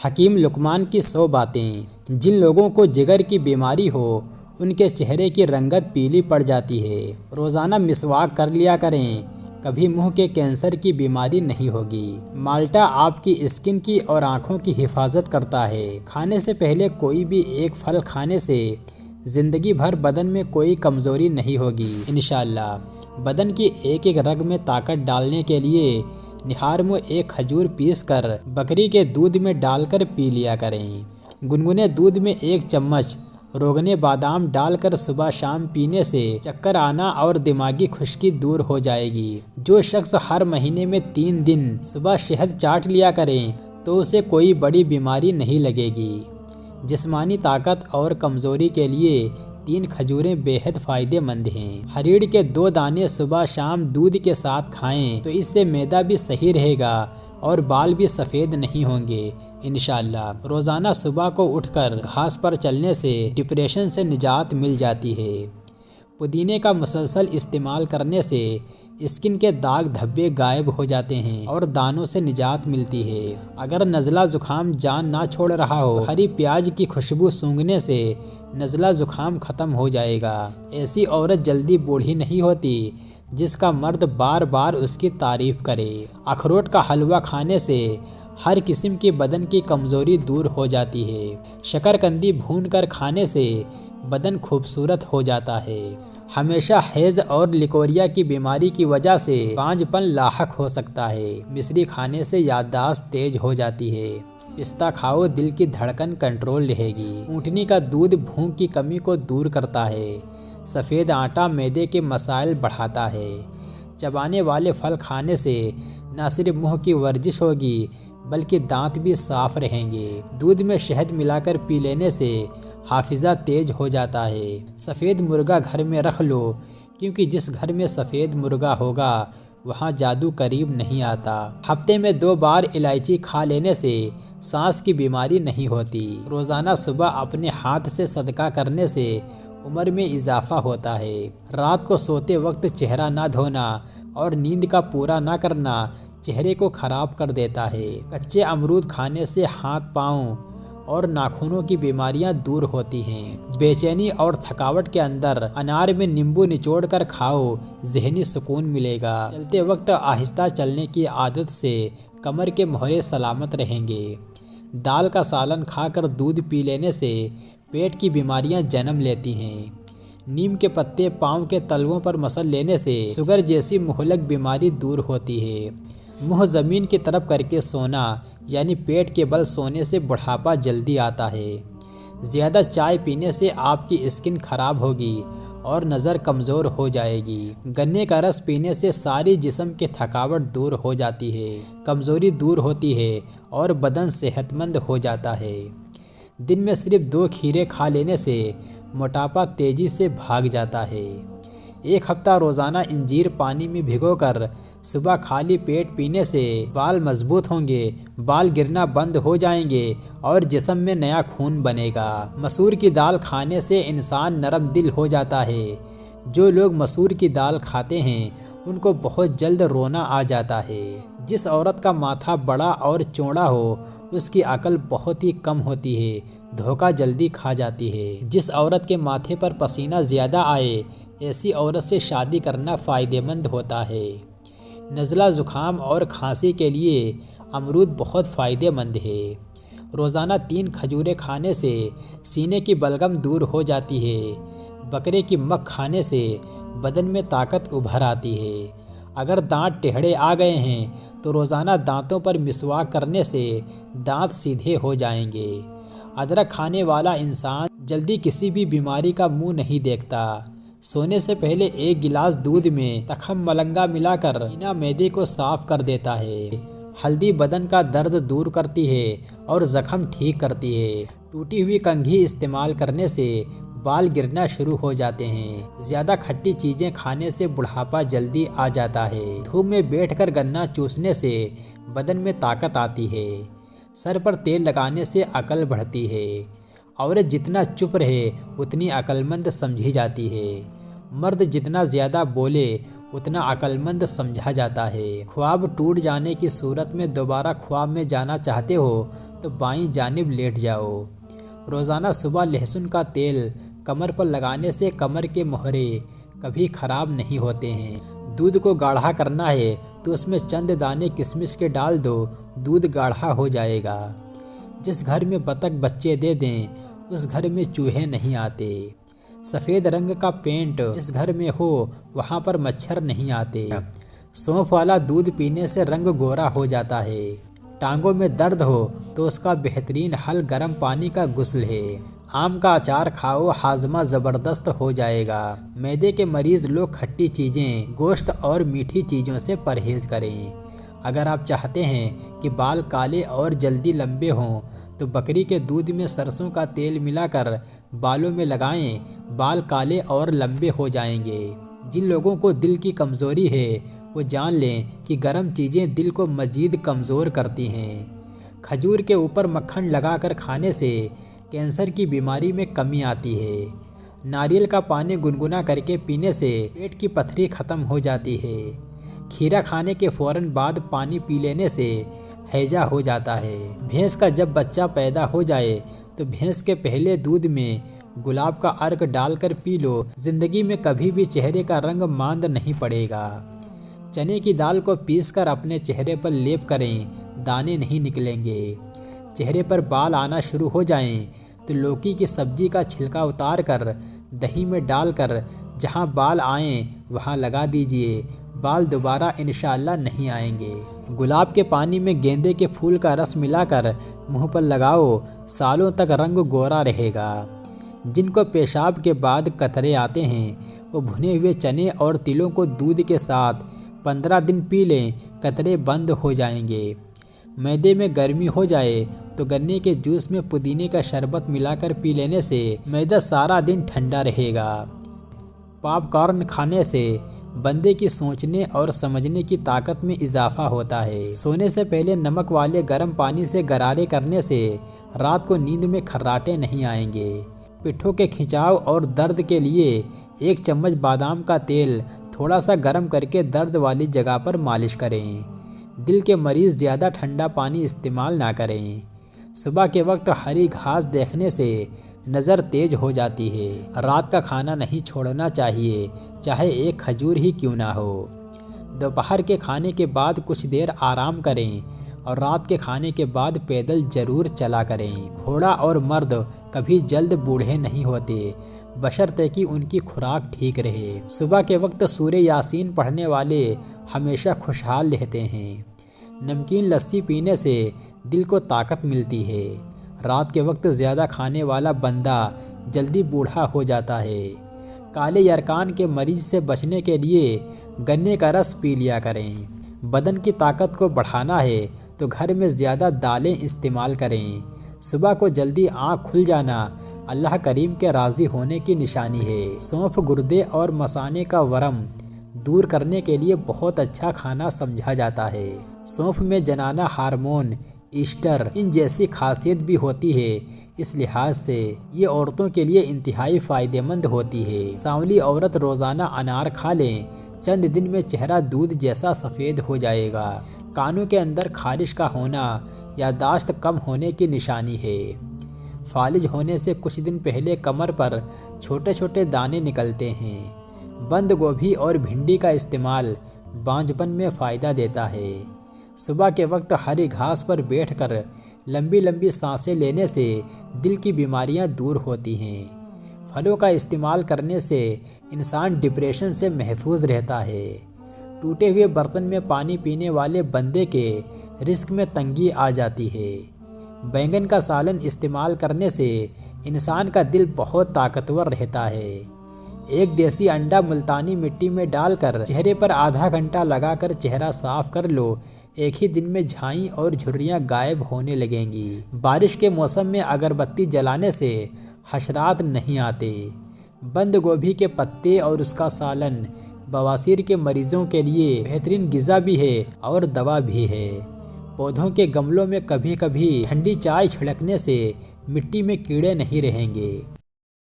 حکیم لقمان کی 100 باتیں۔ جن لوگوں کو جگر کی بیماری ہو ان کے چہرے کی رنگت پیلی پڑ جاتی ہے۔ روزانہ مسواک کر لیا کریں، کبھی منہ کے کینسر کی بیماری نہیں ہوگی۔ مالٹا آپ کی اسکن کی اور آنکھوں کی حفاظت کرتا ہے۔ کھانے سے پہلے کوئی بھی ایک پھل کھانے سے زندگی بھر بدن میں کوئی کمزوری نہیں ہوگی انشاءاللہ۔ بدن کی ایک ایک رگ میں طاقت ڈالنے کے لیے نہار میں ایک کھجور پیس کر بکری کے دودھ میں ڈال کر پی لیا کریں۔ گنگنے دودھ میں 1 چمچ روغن بادام ڈال کر صبح شام پینے سے چکر آنا اور دماغی خشکی دور ہو جائے گی۔ جو شخص ہر مہینے میں 3 دن صبح شہد چاٹ لیا کریں تو اسے کوئی بڑی بیماری نہیں لگے گی۔ جسمانی طاقت اور کمزوری کے لیے 3 کھجوریں بہت فائدہ مند ہیں۔ ہریڑ کے 2 دانے صبح شام دودھ کے ساتھ کھائیں تو اس سے معدہ بھی صحیح رہے گا اور بال بھی سفید نہیں ہوں گے انشاءاللہ۔ روزانہ صبح کو اٹھ کر گھاس پر چلنے سے ڈپریشن سے نجات مل جاتی ہے۔ پودینے کا مسلسل استعمال کرنے سے اسکن کے داغ دھبے غائب ہو جاتے ہیں اور دانوں سے نجات ملتی ہے۔ اگر نزلہ زکام جان نہ چھوڑ رہا ہو، ہری پیاز کی خوشبو سونگھنے سے نزلہ زکام ختم ہو جائے گا۔ ایسی عورت جلدی بوڑھی نہیں ہوتی جس کا مرد بار بار اس کی تعریف کرے۔ اخروٹ کا حلوہ کھانے سے ہر قسم کی بدن کی کمزوری دور ہو جاتی ہے۔ شکرقندی بھون کر کھانے سے بدن خوبصورت ہو جاتا ہے۔ ہمیشہ حیض اور لیکوریا کی بیماری کی وجہ سے پانج پن لاحق ہو سکتا ہے۔ مصری کھانے سے یادداشت تیز ہو جاتی ہے۔ پستہ کھاؤ، دل کی دھڑکن کنٹرول رہے گی۔ اونٹنی کا دودھ بھوک کی کمی کو دور کرتا ہے۔ سفید آٹا معدے کے مسائل بڑھاتا ہے۔ چبانے والے پھل کھانے سے نہ صرف منہ کی ورزش ہوگی بلکہ دانت بھی صاف رہیں گے۔ دودھ میں شہد ملا کر پی لینے سے حافظہ تیز ہو جاتا ہے۔ سفید مرغا گھر میں رکھ لو کیونکہ جس گھر میں سفید مرغا ہوگا وہاں جادو قریب نہیں آتا۔ ہفتے میں 2 بار الائچی کھا لینے سے سانس کی بیماری نہیں ہوتی۔ روزانہ صبح اپنے ہاتھ سے صدقہ کرنے سے عمر میں اضافہ ہوتا ہے۔ رات کو سوتے وقت چہرہ نہ دھونا اور نیند کا پورا نہ کرنا چہرے کو خراب کر دیتا ہے۔ کچے امرود کھانے سے ہاتھ پاؤں اور ناخنوں کی بیماریاں دور ہوتی ہیں۔ بے چینی اور تھکاوٹ کے اندر انار میں نیمبو نچوڑ کر کھاؤ، ذہنی سکون ملے گا۔ چلتے وقت آہستہ چلنے کی عادت سے کمر کے مہرے سلامت رہیں گے۔ دال کا سالن کھا کر دودھ پی لینے سے پیٹ کی بیماریاں جنم لیتی ہیں۔ نیم کے پتے پاؤں کے تلووں پر مسل لینے سے شوگر جیسی مہلک بیماری دور ہوتی ہے۔ منہ زمین کی طرف کر کے سونا یعنی پیٹ کے بل سونے سے بڑھاپا جلدی آتا ہے۔ زیادہ چائے پینے سے آپ کی اسکن خراب ہوگی اور نظر کمزور ہو جائے گی۔ گنے کا رس پینے سے ساری جسم کی تھکاوٹ دور ہو جاتی ہے، کمزوری دور ہوتی ہے اور بدن صحت مند ہو جاتا ہے۔ دن میں صرف 2 کھیرے کھا لینے سے موٹاپا تیزی سے بھاگ جاتا ہے۔ 1 ہفتہ روزانہ انجیر پانی میں بھگو کر صبح خالی پیٹ پینے سے بال مضبوط ہوں گے، بال گرنا بند ہو جائیں گے اور جسم میں نیا خون بنے گا۔ مسور کی دال کھانے سے انسان نرم دل ہو جاتا ہے۔ جو لوگ مسور کی دال کھاتے ہیں ان کو بہت جلد رونا آ جاتا ہے۔ جس عورت کا ماتھا بڑا اور چوڑا ہو اس کی عقل بہت ہی کم ہوتی ہے، دھوکہ جلدی کھا جاتی ہے۔ جس عورت کے ماتھے پر پسینہ زیادہ آئے ایسی عورت سے شادی کرنا فائدہ مند ہوتا ہے۔ نزلہ زکام اور کھانسی کے لیے امرود بہت فائدہ مند ہے۔ روزانہ 3 کھجوریں کھانے سے سینے کی بلغم دور ہو جاتی ہے۔ بکرے کی مکھ کھانے سے بدن میں طاقت ابھر آتی ہے۔ اگر دانت ٹیڑھے آ گئے ہیں تو روزانہ دانتوں پر مسواک کرنے سے دانت سیدھے ہو جائیں گے۔ ادرک کھانے والا انسان جلدی کسی بھی بیماری کا منہ نہیں دیکھتا۔ سونے سے پہلے 1 گلاس دودھ میں تخم ملنگا ملا کر پینا معدے کو صاف کر دیتا ہے۔ ہلدی بدن کا درد دور کرتی ہے اور زخم ٹھیک کرتی ہے۔ ٹوٹی ہوئی کنگھی استعمال کرنے سے بال گرنا شروع ہو جاتے ہیں۔ زیادہ کھٹی چیزیں کھانے سے بڑھاپا جلدی آ جاتا ہے۔ دھوپ میں بیٹھ کر گنا چوسنے سے بدن میں طاقت آتی ہے۔ سر پر تیل لگانے سے عقل بڑھتی ہے۔ عورت جتنا چپ رہے اتنی عقل مند سمجھی جاتی ہے۔ مرد جتنا زیادہ بولے اتنا عقل مند سمجھا جاتا ہے۔ خواب ٹوٹ جانے کی صورت میں دوبارہ خواب میں جانا چاہتے ہو تو بائیں جانب لیٹ جاؤ۔ روزانہ صبح لہسن کا تیل کمر پر لگانے سے کمر کے مہرے کبھی خراب نہیں ہوتے ہیں۔ دودھ کو گاڑھا کرنا ہے تو اس میں چند دانے کشمش کے ڈال دو، دودھ گاڑھا ہو جائے گا۔ جس گھر میں بطخ بچے دے دیں اس گھر میں چوہے نہیں آتے۔ سفید رنگ کا پینٹ جس گھر میں ہو وہاں پر مچھر نہیں آتے۔ سونف والا دودھ پینے سے رنگ گورا ہو جاتا ہے۔ ٹانگوں میں درد ہو تو اس کا بہترین حل گرم پانی کا غسل ہے۔ آم کا اچار کھاؤ، ہاضمہ زبردست ہو جائے گا۔ معدے کے مریض لوگ کھٹی چیزیں، گوشت اور میٹھی چیزوں سے پرہیز کریں۔ اگر آپ چاہتے ہیں کہ بال کالے اور جلدی لمبے ہوں تو بکری کے دودھ میں سرسوں کا تیل ملا کر بالوں میں لگائیں، بال کالے اور لمبے ہو جائیں گے۔ جن لوگوں کو دل کی کمزوری ہے وہ جان لیں کہ گرم چیزیں دل کو مزید کمزور کرتی ہیں۔ کھجور کے اوپر مکھن لگا کر کھانے سے کینسر کی بیماری میں کمی آتی ہے۔ ناریل کا پانی گنگنا کر کے پینے سے پیٹ کی پتھری ختم ہو جاتی ہے۔ کھیرا کھانے کے فوراً بعد پانی پی لینے سے ہیضہ ہو جاتا ہے۔ بھینس کا جب بچہ پیدا ہو جائے تو بھینس کے پہلے دودھ میں گلاب کا عرق ڈال کر پی لو، زندگی میں کبھی بھی چہرے کا رنگ ماند نہیں پڑے گا۔ چنے کی دال کو پیس کر اپنے چہرے پر لیپ کریں، دانے نہیں نکلیں گے۔ چہرے پر بال آنا شروع ہو جائیں تو لوکی کی سبزی کا چھلکا اتار کر دہی میں ڈال کر جہاں بال آئیں وہاں لگا دیجئے، بال دوبارہ انشاءاللہ نہیں آئیں گے۔ گلاب کے پانی میں گیندے کے پھول کا رس ملا کر منہ پر لگاؤ، سالوں تک رنگ گورا رہے گا۔ جن کو پیشاب کے بعد قطرے آتے ہیں وہ بھنے ہوئے چنے اور تلوں کو دودھ کے ساتھ 15 دن پی لیں، قطرے بند ہو جائیں گے۔ معدے میں گرمی ہو جائے تو گنے کے جوس میں پودینے کا شربت ملا کر پی لینے سے معدہ سارا دن ٹھنڈا رہے گا۔ پاپ کارن کھانے سے بندے کی سوچنے اور سمجھنے کی طاقت میں اضافہ ہوتا ہے۔ سونے سے پہلے نمک والے گرم پانی سے غرارے کرنے سے رات کو نیند میں کھراٹے نہیں آئیں گے۔ پٹھوں کے کھنچاؤ اور درد کے لیے 1 چمچ بادام کا تیل تھوڑا سا گرم کر کے درد والی جگہ پر مالش کریں۔ دل کے مریض زیادہ ٹھنڈا پانی استعمال نہ کریں۔ صبح کے وقت ہری گھاس دیکھنے سے نظر تیز ہو جاتی ہے۔ رات کا کھانا نہیں چھوڑنا چاہیے، چاہے 1 کھجور ہی کیوں نہ ہو۔ دوپہر کے کھانے کے بعد کچھ دیر آرام کریں اور رات کے کھانے کے بعد پیدل ضرور چلا کریں۔ گھوڑا اور مرد کبھی جلد بوڑھے نہیں ہوتے بشرطے کہ ان کی خوراک ٹھیک رہے۔ صبح کے وقت سورہ یاسین پڑھنے والے ہمیشہ خوشحال رہتے ہیں۔ نمکین لسی پینے سے دل کو طاقت ملتی ہے۔ رات کے وقت زیادہ کھانے والا بندہ جلدی بوڑھا ہو جاتا ہے۔ کالے یرقان کے مریض سے بچنے کے لیے گنے کا رس پی لیا کریں۔ بدن کی طاقت کو بڑھانا ہے تو گھر میں زیادہ دالیں استعمال کریں۔ صبح کو جلدی آنکھ کھل جانا اللہ کریم کے راضی ہونے کی نشانی ہے۔ سونف گردے اور مثانے کا ورم دور کرنے کے لیے بہت اچھا کھانا سمجھا جاتا ہے۔ سونف میں جنانہ ہارمون ایسٹر ان جیسی خاصیت بھی ہوتی ہے، اس لحاظ سے یہ عورتوں کے لیے انتہائی فائدہ مند ہوتی ہے۔ سانولی عورت روزانہ انار کھا لیں، چند دن میں چہرہ دودھ جیسا سفید ہو جائے گا۔ کانوں کے اندر خارش کا ہونا یادداشت کم ہونے کی نشانی ہے۔ فالج ہونے سے کچھ دن پہلے کمر پر چھوٹے چھوٹے دانے نکلتے ہیں۔ بند گوبھی اور بھنڈی کا استعمال بانجھپن میں فائدہ دیتا ہے۔ صبح کے وقت ہری گھاس پر بیٹھ کر لمبی لمبی سانسیں لینے سے دل کی بیماریاں دور ہوتی ہیں۔ پھلوں کا استعمال کرنے سے انسان ڈپریشن سے محفوظ رہتا ہے۔ ٹوٹے ہوئے برتن میں پانی پینے والے بندے کے رزق میں تنگی آ جاتی ہے۔ بینگن کا سالن استعمال کرنے سے انسان کا دل بہت طاقتور رہتا ہے۔ 1 دیسی انڈا ملتانی مٹی میں ڈال کر چہرے پر آدھا گھنٹہ لگا کر چہرہ صاف کر لو، ایک ہی دن میں جھائیں اور جھریاں غائب ہونے لگیں گی۔ بارش کے موسم میں اگربتی جلانے سے حشرات نہیں آتے۔ بند گوبھی کے پتے اور اس کا سالن بواسیر کے مریضوں کے لیے بہترین غذا بھی ہے اور دوا بھی ہے۔ پودوں کے گملوں میں کبھی کبھی ٹھنڈی چائے چھڑکنے سے مٹی میں کیڑے نہیں رہیں گے۔